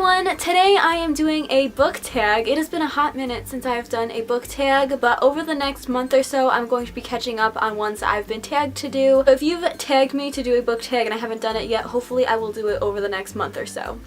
everyone! Today I am doing a book tag. It has been a hot minute since I have done a book tag, but over the next month or so I'm going to be catching up on ones I've been tagged to do. So if you've tagged me to do a book tag and I haven't done it yet, hopefully I will do it over the next month or so.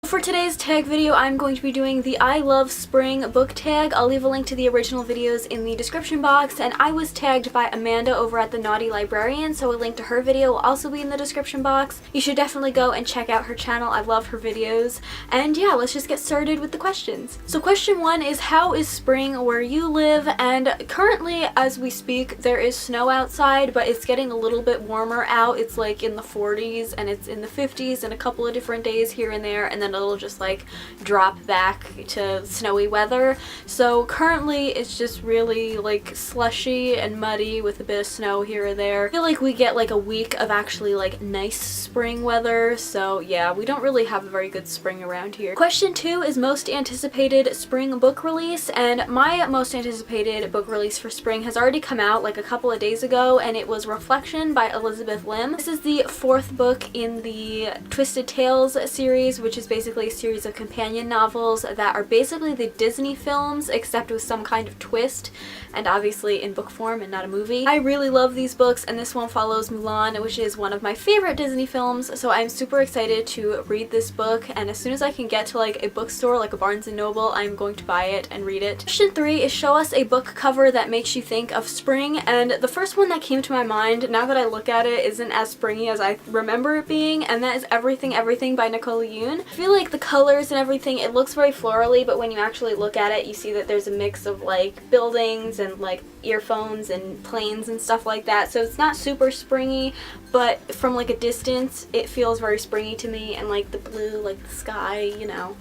For today's tag video, I'm going to be doing the I Love Spring book tag. I'll leave a link to the original videos in the description box, and I was tagged by Amanda over at the Naughty Librarian, so a link to her video will also be in the description box. You should definitely go and check out her channel. I love her videos. And yeah, let's just get started with the questions. So question 1 is, how is spring where you live? And currently, as we speak, there is snow outside, but it's getting a little bit warmer out. It's like in the 40s and it's in the 50s and a couple of different days here and there, and then it'll just like drop back to snowy weather. So currently it's just really like slushy and muddy with a bit of snow here or there. I feel like we get like a week of actually like nice spring weather, so yeah, we don't really have a very good spring around here. Question 2 is most anticipated spring book release, and my most anticipated book release for spring has already come out like a couple of days ago, and it was Reflection by Elizabeth Lim. This is the 4th book in the Twisted Tales series, which is basically a series of companion novels that are basically the Disney films except with some kind of twist, and obviously in book form and not a movie. I really love these books, and this one follows Mulan, which is one of my favorite Disney films, so I'm super excited to read this book, and as soon as I can get to like a bookstore like a Barnes & Noble, I'm going to buy it and read it. Question 3 is, show us a book cover that makes you think of spring, and the first one that came to my mind, now that I look at it, isn't as springy as I remember it being, and that is Everything Everything by Nicole Yoon. I feel like the colors and everything, it looks very florally, but when you actually look at it, you see that there's a mix of like buildings and like earphones and planes and stuff like that, so it's not super springy, but from like a distance it feels very springy to me, and like the blue, like the sky, you know,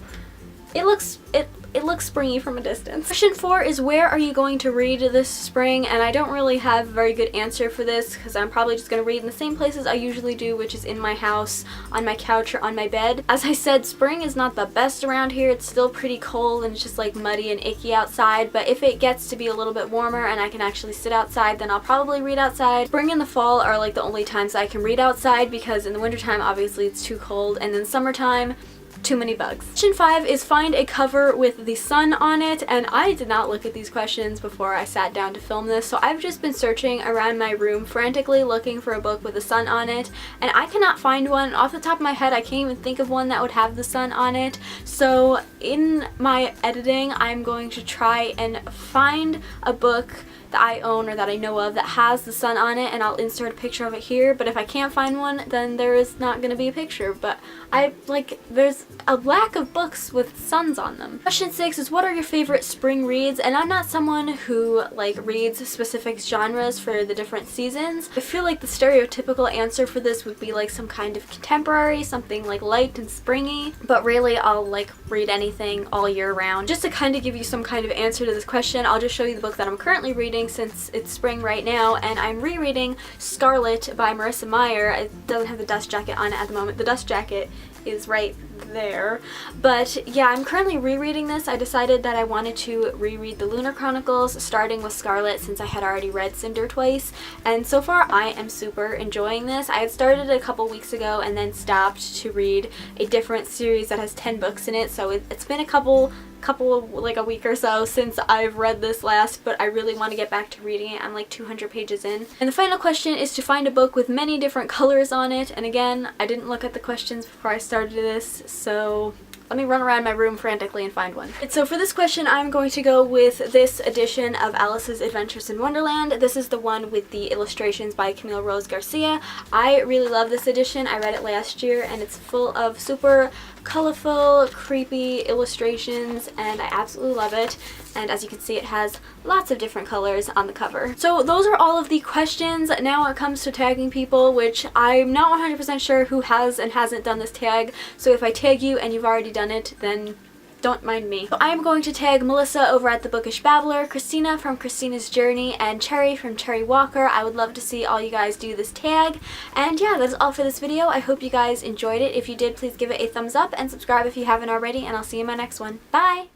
it looks springy from a distance. Question 4 is, where are you going to read this spring? And I don't really have a very good answer for this because I'm probably just going to read in the same places I usually do, which is in my house, on my couch, or on my bed. As I said, spring is not the best around here. It's still pretty cold and it's just like muddy and icky outside, but if it gets to be a little bit warmer and I can actually sit outside, then I'll probably read outside. Spring and the fall are like the only times I can read outside, because in the wintertime obviously it's too cold, and then summertime, too many bugs. Question 5 is, find a cover with the sun on it, and I did not look at these questions before I sat down to film this, so I've just been searching around my room frantically looking for a book with the sun on it, and I cannot find one. Off the top of my head, I can't even think of one that would have the sun on it, so in my editing I'm going to try and find a book that I own or that I know of that has the sun on it, and I'll insert a picture of it here, but if I can't find one, then there is not going to be a picture, but there's a lack of books with suns on them. Question 6 is, what are your favorite spring reads? And I'm not someone who like reads specific genres for the different seasons. I feel like the stereotypical answer for this would be like some kind of contemporary, something like light and springy, but really I'll like read anything all year round. Just to kind of give you some kind of answer to this question, I'll just show you the book that I'm currently reading since it's spring right now, and I'm rereading Scarlet by Marissa Meyer. It doesn't have the dust jacket on it at the moment. The dust jacket is right there, but yeah, I'm currently rereading this. I decided that I wanted to reread the Lunar Chronicles, starting with Scarlet since I had already read Cinder twice, and so far I am super enjoying this. I had started a couple weeks ago and then stopped to read a different series that has 10 books in it, so it's been like a week or so since I've read this last, but I really want to get back to reading it. I'm like 200 pages in. And the final question is to find a book with many different colors on it, and again, I didn't look at the questions before I started this, so let me run around my room frantically and find one. And so for this question, I'm going to go with this edition of Alice's Adventures in Wonderland. This is the one with the illustrations by Camille Rose Garcia. I really love this edition. I read it last year, and it's full of super colorful, creepy illustrations, and I absolutely love it. And as you can see, it has lots of different colors on the cover. So those are all of the questions. Now it comes to tagging people, which I'm not 100% sure who has and hasn't done this tag, so if I tag you and you've already done it, then don't mind me. So I'm going to tag Melissa over at The Bookish Babbler, Christina from Christina's Journey, and Cherry from Cherry Walker. I would love to see all you guys do this tag. And yeah, that's all for this video. I hope you guys enjoyed it. If you did, please give it a thumbs up and subscribe if you haven't already, and I'll see you in my next one. Bye!